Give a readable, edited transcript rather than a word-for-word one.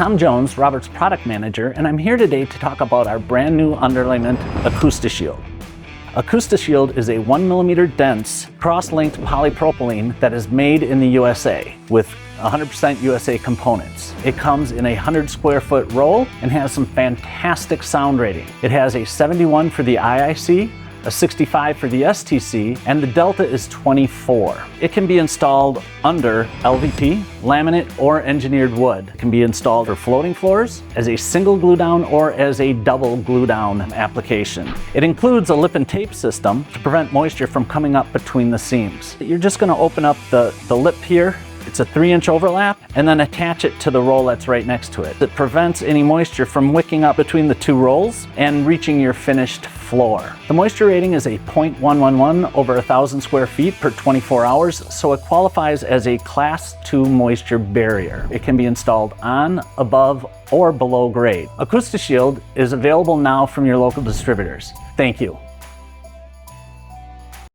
I'm Jones, Robert's product manager, and I'm here today to talk about our brand new Underlayment AcoustiShield. AcoustiShield is a 1mm dense cross-linked polypropylene that is made in the USA with 100% USA components. It comes in a 100 square foot roll and has some fantastic sound rating. It has a 71 for the IIC, a 65 for the STC, and the Delta is 24. It can be installed under LVP, laminate, or engineered wood. It can be installed for floating floors, as a single glue down, or as a double glue down application. It includes a lip and tape system to prevent moisture from coming up between the seams. You're just going to open up the lip here. It's a 3-inch overlap, and then attach it to the roll that's right next to it. It prevents any moisture from wicking up between the two rolls and reaching your finished floor. The moisture rating is a 0.111 over 1,000 square feet per 24 hours, so it qualifies as a Class 2 moisture barrier. It can be installed on, above, or below grade. AcoustiShield is available now from your local distributors. Thank you.